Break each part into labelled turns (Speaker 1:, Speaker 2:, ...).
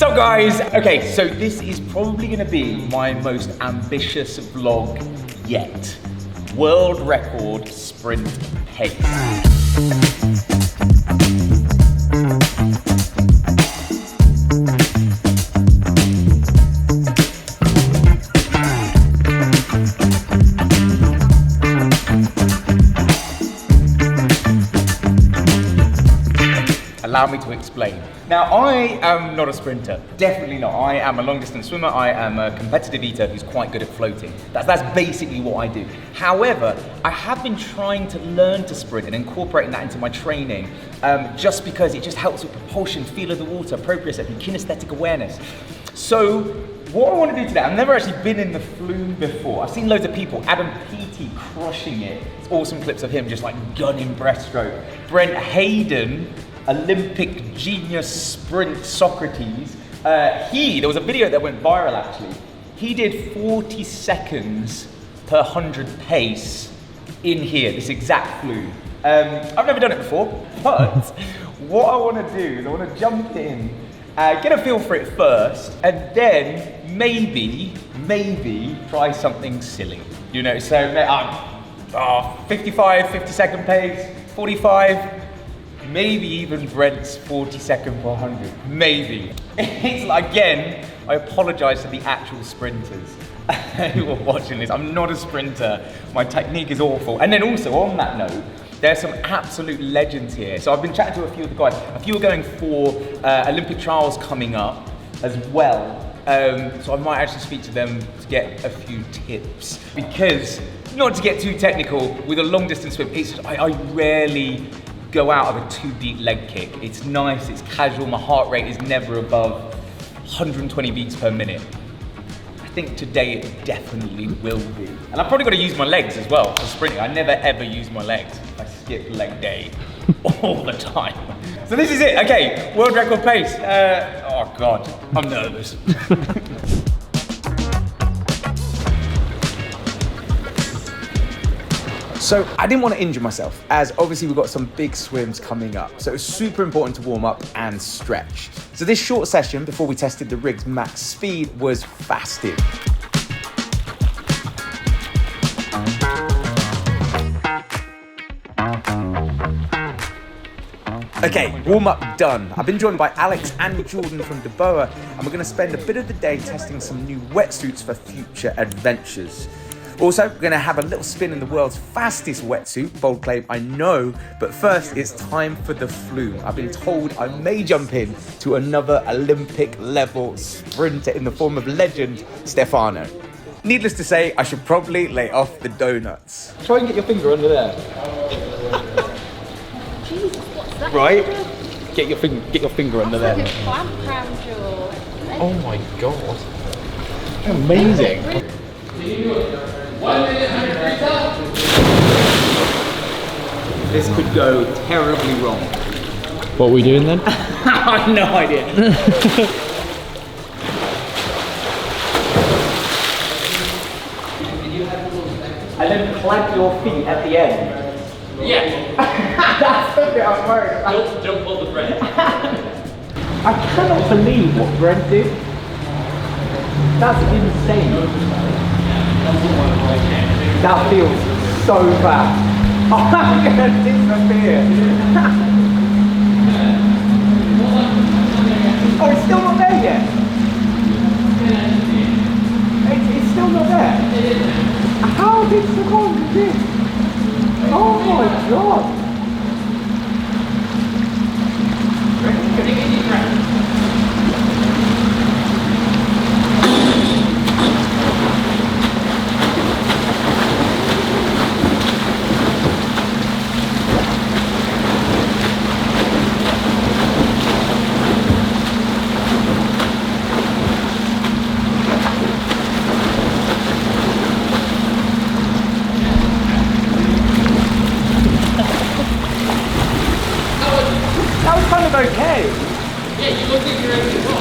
Speaker 1: So guys, okay, so this is probably gonna be my most ambitious vlog yet. World record sprint pace. Allow me to explain. Now, I am not a sprinter, definitely not. I am a long distance swimmer, I am a competitive eater who's quite good at floating. That's basically what I do. However, I have been trying to learn to sprint and incorporating that into my training, just because it just helps with propulsion, feel of the water, proprioception, kinesthetic awareness. So, what I want to do today, I've never actually been in the flume before. I've seen loads of people, Adam Peaty crushing it. It's awesome clips of him just like gunning breaststroke. Brent Hayden, Olympic genius sprint Socrates. There was a video that went viral actually. He did 40 seconds per 100 pace in here, this exact flume. I've never done it before, but what I want to do is I want to jump in, get a feel for it first, and then maybe try something silly. You know, so 55, 50-second pace, 45, maybe even Brent's 40-second per 100, maybe. It's like, again, I apologize to the actual sprinters who are watching this. I'm not a sprinter, my technique is awful. And then also on that note, there's some absolute legends here. So I've been chatting to a few of the guys. A few are going for Olympic trials coming up as well. So I might actually speak to them to get a few tips. Because, not to get too technical, with a long distance swim, I rarely go out of a too deep leg kick. It's nice, it's casual, my heart rate is never above 120 beats per minute. I think today it definitely will be. And I've probably got to use my legs as well for sprinting. I never ever use my legs. I skip leg day all the time. So this is it, okay, world record pace. Oh God, I'm nervous. So I didn't want to injure myself, as obviously we've got some big swims coming up. So it's super important to warm up and stretch. So this short session before we tested the rig's max speed was fasted. Okay, warm up done. I've been joined by Alex and Jordan from DeBoa, and we're going to spend a bit of the day testing some new wetsuits for future adventures. Also, we're going to have a little spin in the world's fastest wetsuit, bold claim, I know, but first it's time for the flume. I've been told I may jump in to another Olympic level sprinter in the form of legend Stefano. Needless to say, I should probably lay off the donuts. Try and get your finger under there.
Speaker 2: Jesus, what's that?
Speaker 1: Right? Get your finger under there.
Speaker 2: Like a clamp around your leg.
Speaker 1: Oh my God. Amazing.
Speaker 3: 1 minute, 100 up.
Speaker 1: This could go terribly wrong.
Speaker 4: What are we doing then?
Speaker 1: I have no idea. And then plant your feet at the end.
Speaker 3: Yeah.
Speaker 1: That's the bit I'm worried about.
Speaker 3: Don't pull the thread.
Speaker 1: I cannot believe what Brent did. That's insane. That feels so bad. I'm gonna disappear. Oh, it's still not there yet. It's still not there. How did Savon do this? Oh my God. Okay.
Speaker 3: Yeah, you look like you're ready to go.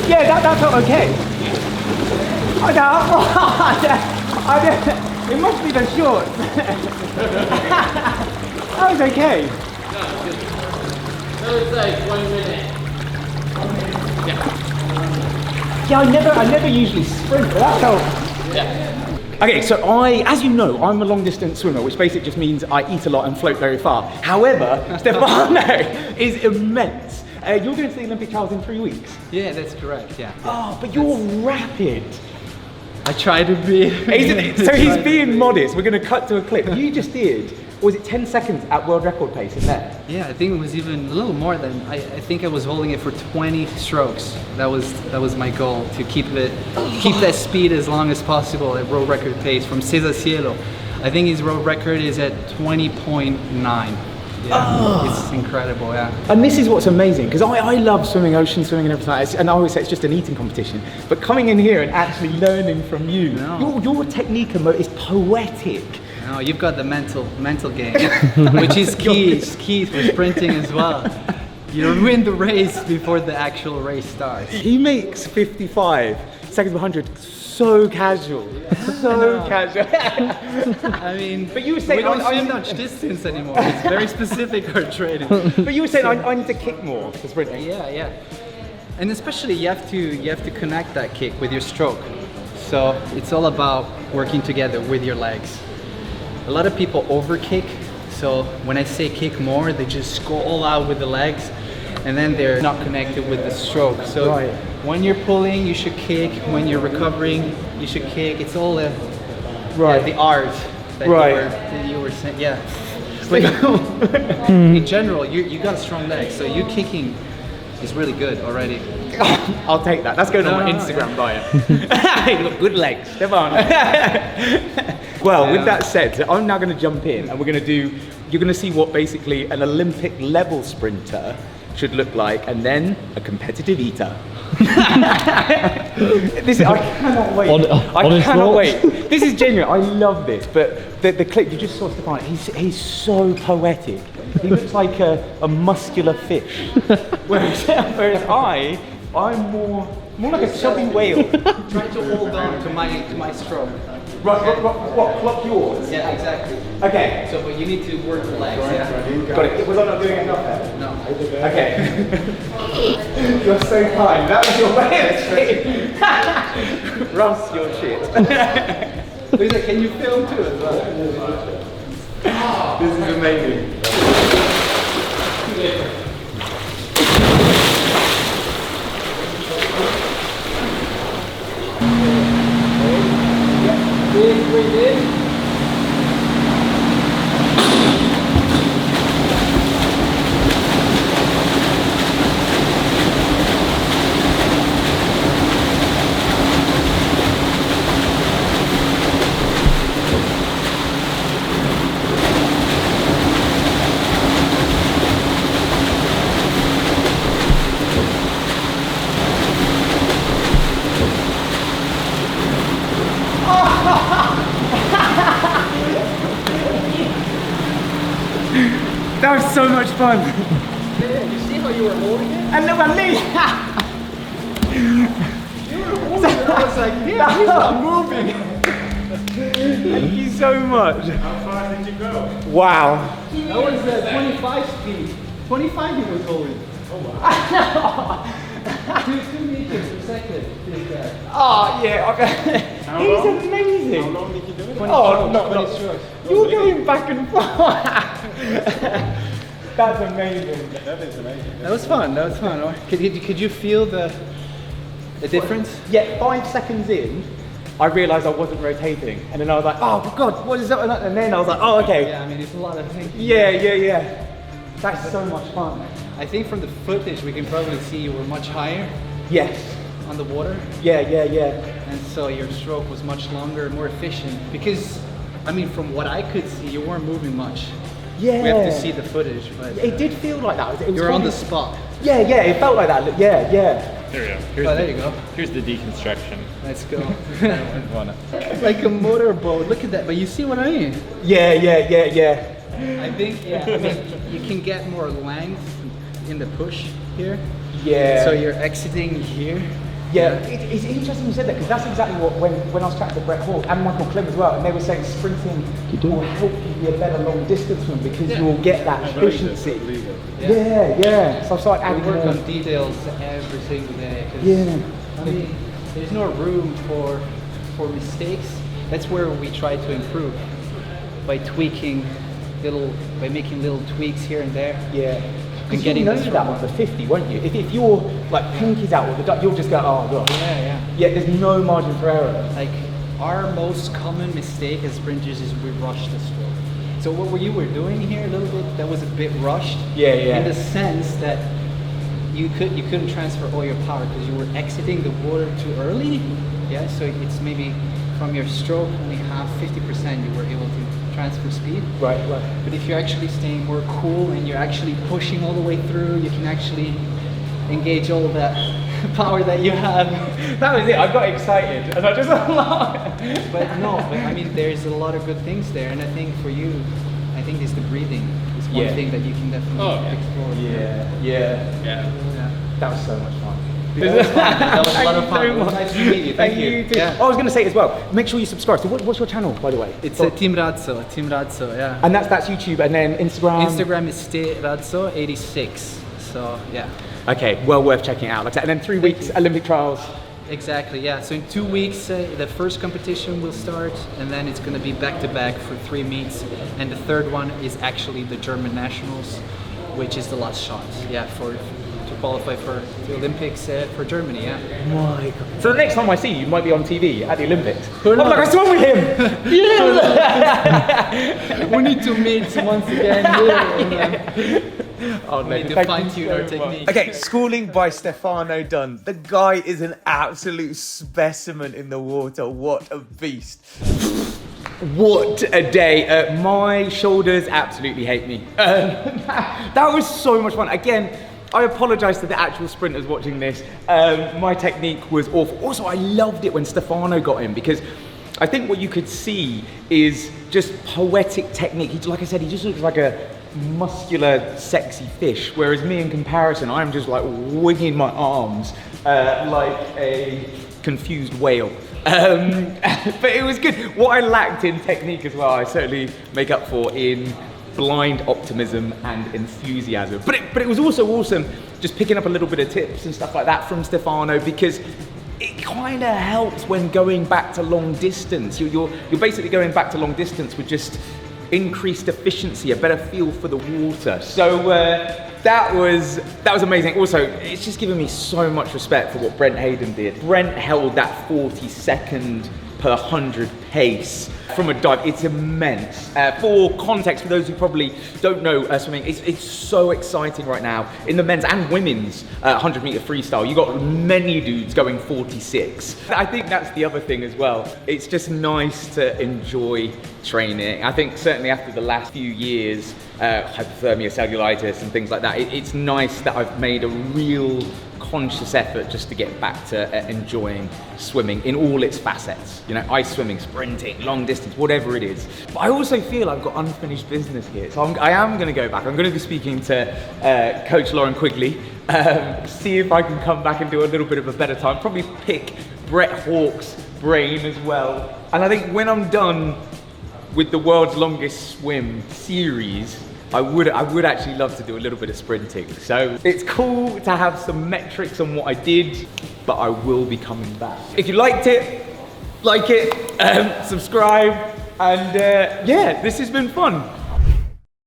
Speaker 1: Yeah, that felt okay. It must be the shorts. That was okay.
Speaker 3: No, it's good. So it's like 1 minute. Yeah.
Speaker 1: Yeah, I never usually sprint, but that's how. Yeah. Okay, so as you know, I'm a long distance swimmer, which basically just means I eat a lot and float very far. However, Stefano is immense. You're going to the Olympic trials in 3 weeks.
Speaker 5: Yeah, that's correct. Yeah.
Speaker 1: Oh, but you're rapid.
Speaker 5: I try to be.
Speaker 1: So he's being modest. We're going to cut to a clip. You just did. Was it 10 seconds at world record pace in there?
Speaker 5: Yeah, I think it was even a little more than. I think I was holding it for 20 strokes. That was my goal, to keep that speed as long as possible at world record pace from Cesar Cielo. I think his world record is at 20.9. Yeah, it's incredible, yeah.
Speaker 1: And this is what's amazing, because I love swimming, ocean swimming and everything like that, and I always say it's just an eating competition. But coming in here and actually learning from you, your technique is poetic.
Speaker 5: No, you've got the mental game, which is key. It's key for sprinting as well. You win the race before the actual race starts.
Speaker 1: He makes 55 seconds per 100 so casual, so casual.
Speaker 5: I mean,
Speaker 1: but you were saying
Speaker 5: we don't swim much distance anymore. It's very specific, our training.
Speaker 1: But you were saying I need to kick more for sprinting.
Speaker 5: Yeah. And especially you have to connect that kick with your stroke. So it's all about working together with your legs. A lot of people overkick. So when I say kick more, they just go all out with the legs, and then they're not connected with the stroke. So when you're pulling, you should kick. When you're recovering, you should kick. It's all the art that you were saying. Yeah. But in general, you got a strong leg, so you kicking is really good already.
Speaker 1: I'll take that. That's going on my Instagram bio. You got good legs, Stefano. Well, with that said, I'm now going to jump in, and you're going to see what basically an Olympic level sprinter should look like, and then a competitive eater. I cannot wait. I cannot wait. This is genuine. I love this. But the clip you just saw, Stefano, he's so poetic. He looks like a muscular fish. Whereas I'm more like a chubby whale.
Speaker 5: Try to hold on to my stroke.
Speaker 1: Right, what? Clock yours?
Speaker 5: Yeah, exactly.
Speaker 1: Okay.
Speaker 5: So, but you need to work the legs. Yeah.
Speaker 1: Got it. Was I not doing enough then?
Speaker 5: No.
Speaker 1: Okay. You're so kind. That was your way of saying. Russ, your shit.
Speaker 5: Lisa, can you film too as well?
Speaker 1: This is amazing.
Speaker 5: Breathe in.
Speaker 1: That was so much fun.
Speaker 5: Yeah, you see how you were holding it?
Speaker 1: And look at me.
Speaker 5: You were holding it. I was like, yeah, he's not moving.
Speaker 1: Thank you so much.
Speaker 3: How far did you go?
Speaker 1: Wow.
Speaker 5: That was 25 speed. 25 he was holding. Oh wow. 2 meters per second.
Speaker 1: Oh yeah. He's amazing.
Speaker 3: How long did you do it?
Speaker 1: No.
Speaker 5: Strokes.
Speaker 1: You're going back and forth. That's amazing.
Speaker 3: That is amazing.
Speaker 5: That was fun. Could you feel the difference?
Speaker 1: Yeah, 5 seconds in, I realised I wasn't rotating, and then I was like, oh God, what is that? And then I was like, oh okay.
Speaker 5: Yeah, I mean it's a lot of thinking.
Speaker 1: Yeah. That's so much fun.
Speaker 5: I think from the footage we can probably see you were much higher
Speaker 1: Yes.
Speaker 5: on the water,
Speaker 1: Yeah.
Speaker 5: and so your stroke was much longer, more efficient. Because, I mean, from what I could see, you weren't moving much.
Speaker 1: Yeah.
Speaker 5: We have to see the footage, but
Speaker 1: It did feel like that. It was
Speaker 5: you're on the
Speaker 1: probably-
Speaker 5: spot.
Speaker 1: Yeah, it felt like that. Yeah.
Speaker 4: There we go.
Speaker 5: Oh, there you go.
Speaker 4: Here's the deconstruction.
Speaker 5: Let's go. Like a motorboat. Look at that. But you see what I mean?
Speaker 1: Yeah.
Speaker 5: I think, I mean, you can get more length in the push here.
Speaker 1: Yeah.
Speaker 5: So you're exiting here.
Speaker 1: Yeah, it's interesting you said that, because that's exactly what, when I was chatting to Brett Hall and Michael Klim as well, and they were saying sprinting will help you be a better long distance swimmer because you'll get that efficiency. Yeah. So I started
Speaker 5: We
Speaker 1: adding
Speaker 5: work
Speaker 1: more.
Speaker 5: on details every single day. 'Cause,
Speaker 1: Yeah.
Speaker 5: I mean, there's no room for mistakes. That's where we try to improve by making little tweaks here and there.
Speaker 1: Yeah.
Speaker 5: And getting
Speaker 1: you know
Speaker 5: this
Speaker 1: that
Speaker 5: right.
Speaker 1: on the 50, won't you? If you're like pinkies out with the duck, you'll just go, oh god.
Speaker 5: Yeah.
Speaker 1: Yeah, there's no margin for error.
Speaker 5: Like our most common mistake as sprinters is we rush the stroke. So what you were doing here a little bit, that was a bit rushed.
Speaker 1: Yeah.
Speaker 5: In the sense that you couldn't transfer all your power because you were exiting the water too early. Yeah, so it's maybe from your stroke only half, 50% you were able to transfer speed.
Speaker 1: Right.
Speaker 5: But if you're actually staying more cool and you're actually pushing all the way through, you can actually engage all that power that you have.
Speaker 1: That was it. I got excited and I just laughed.
Speaker 5: But I mean, there's a lot of good things there, and I think for you, I think it's the breathing. It's one
Speaker 1: Yeah.
Speaker 5: thing that you can definitely explore.
Speaker 1: Yeah. That was so much fun.
Speaker 5: That was a lot of fun. It was nice to meet you. Thank you.
Speaker 1: too.
Speaker 5: Yeah.
Speaker 1: I was going to say as well, make sure you subscribe. So what's your channel, by the way?
Speaker 5: It's Team Razzo, yeah.
Speaker 1: And that's YouTube, and then Instagram.
Speaker 5: Instagram is Razzo86. So yeah.
Speaker 1: Okay, well worth checking out. Like I said, and then 3 weeks Olympic trials.
Speaker 5: Exactly, yeah. So in 2 weeks, the first competition will start, and then it's going to be back-to-back for 3 meets. And the third one is actually the German Nationals, which is the last shot, yeah, to qualify for the Olympics for Germany, yeah.
Speaker 1: My God. So the next time I see you, you might be on TV at the Olympics.
Speaker 5: Who
Speaker 1: I'm like, I
Speaker 5: knows?
Speaker 1: swam with him! Yeah!
Speaker 5: We need to meet once again here.
Speaker 1: Oh,
Speaker 5: We need to
Speaker 1: thank
Speaker 5: fine
Speaker 1: you
Speaker 5: tune
Speaker 1: so
Speaker 5: our
Speaker 1: much.
Speaker 5: technique.
Speaker 6: Okay, schooling by Stefano Dunn. The guy is an absolute specimen in the water. What a beast.
Speaker 1: What a day. My shoulders absolutely hate me. That was so much fun. Again, I apologise to the actual sprinters watching this. My technique was awful. Also, I loved it when Stefano got in because I think what you could see is just poetic technique. Like I said, he just looks like a muscular, sexy fish, whereas me in comparison, I'm just like winging my arms like a confused whale. But it was good. What I lacked in technique as well, I certainly make up for in blind optimism and enthusiasm. But it was also awesome just picking up a little bit of tips and stuff like that from Stefano, because it kind of helps when going back to long distance. You're basically going back to long distance with just increased efficiency, a better feel for the water. So that was amazing. Also, it's just given me so much respect for what Brent Hayden did. Brent held that 40-second per 100 pace from a dive. It's immense. For context, for those who probably don't know swimming, it's so exciting right now in the men's and women's 100 meter freestyle. You got many dudes going 46. I think that's the other thing as well. It's just nice to enjoy training. I think certainly after the last few years, hypothermia, cellulitis and things like that, it's nice that I've made a real conscious effort just to get back to enjoying swimming in all its facets. You know, ice swimming, sprinting, long distance, whatever it is. But I also feel I've got unfinished business here. So I am going to go back. I'm going to be speaking to Coach Lauren Quigley, see if I can come back and do a little bit of a better time. Probably pick Brett Hawke's brain as well. And I think when I'm done with the world's longest swim series, I would actually love to do a little bit of sprinting. So it's cool to have some metrics on what I did, but I will be coming back. If you liked it, like it, subscribe, and yeah, this has been fun.